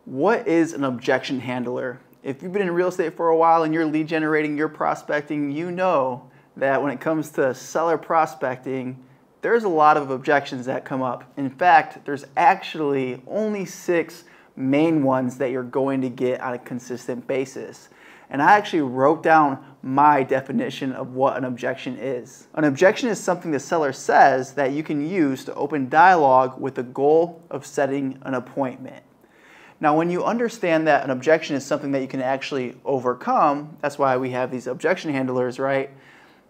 What is an objection handler? If you've been in real estate for a while and you're lead generating, you're prospecting, you know that when it comes to seller prospecting, there's a lot of objections that come up. In fact, there's actually only 6 main ones that you're going to get on a consistent basis. And I actually wrote down my definition of what an objection is. An objection is something the seller says that you can use to open dialogue with the goal of setting an appointment. Now, when you understand that an objection is something that you can actually overcome, that's why we have these objection handlers, right?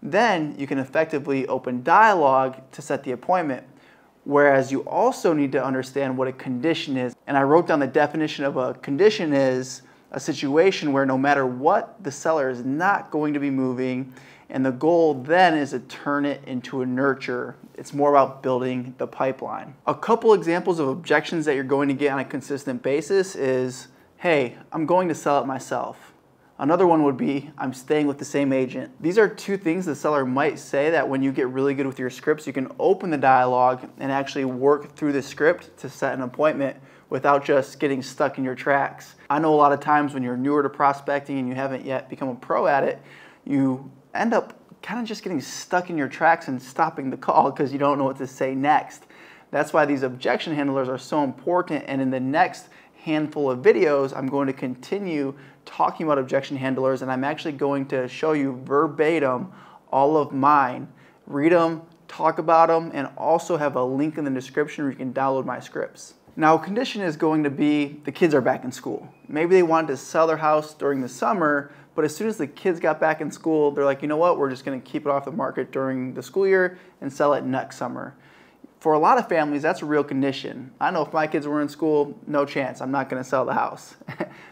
Then you can effectively open dialogue to set the appointment. Whereas you also need to understand what a condition is. And I wrote down the definition of a condition is a situation where no matter what, the seller is not going to be moving, and the goal then is to turn it into a nurture. It's more about building the pipeline. A couple examples of objections that you're going to get on a consistent basis is, hey, I'm going to sell it myself. Another one would be, I'm staying with the same agent. These are 2 things the seller might say that when you get really good with your scripts, you can open the dialogue and actually work through the script to set an appointment without just getting stuck in your tracks. I know a lot of times when you're newer to prospecting and you haven't yet become a pro at it, you end up kind of just getting stuck in your tracks and stopping the call because you don't know what to say next. That's why these objection handlers are so important, and in the next handful of videos, I'm going to continue talking about objection handlers, and I'm actually going to show you verbatim all of mine. Read them, talk about them, and also have a link in the description where you can download my scripts. Now, a condition is going to be the kids are back in school. Maybe they wanted to sell their house during the summer, but as soon as the kids got back in school, they're like, you know what, we're just going to keep it off the market during the school year and sell it next summer. For a lot of families, that's a real condition. I know if my kids were in school, no chance, I'm not going to sell the house.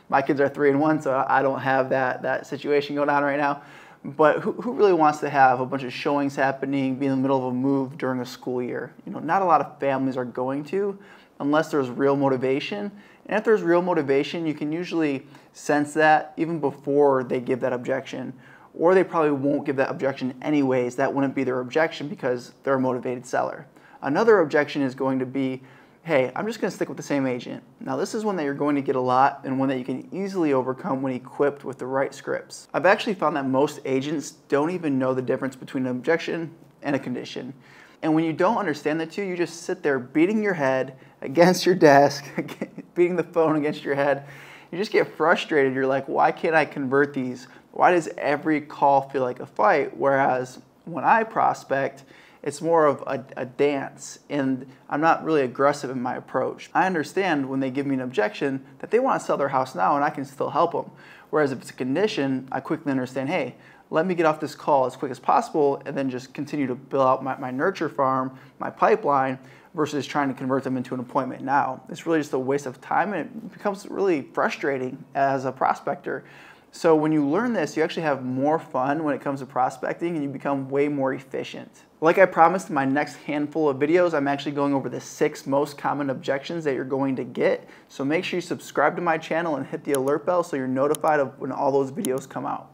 My kids are 3 and 1, so I don't have that situation going on right now. But who really wants to have a bunch of showings happening, be in the middle of a move during a school year? You know, not a lot of families are going to, unless there's real motivation. And if there's real motivation, you can usually sense that even before they give that objection. Or they probably won't give that objection anyways. That wouldn't be their objection because they're a motivated seller. Another objection is going to be, hey, I'm just going to stick with the same agent. Now, this is one that you're going to get a lot and one that you can easily overcome when equipped with the right scripts. I've actually found that most agents don't even know the difference between an objection and a condition. And when you don't understand the two, you just sit there beating your head against your desk, beating the phone against your head. You just get frustrated. You're like, why can't I convert these? Why does every call feel like a fight? Whereas when I prospect, it's more of a dance, and I'm not really aggressive in my approach. I understand when they give me an objection that they want to sell their house now and I can still help them. Whereas if it's a condition, I quickly understand, hey, let me get off this call as quick as possible and then just continue to build out my nurture farm, my pipeline, versus trying to convert them into an appointment now. It's really just a waste of time, and it becomes really frustrating as a prospector. So when you learn this, you actually have more fun when it comes to prospecting and you become way more efficient. Like I promised in my next handful of videos, I'm actually going over the 6 most common objections that you're going to get. So make sure you subscribe to my channel and hit the alert bell so you're notified of when all those videos come out.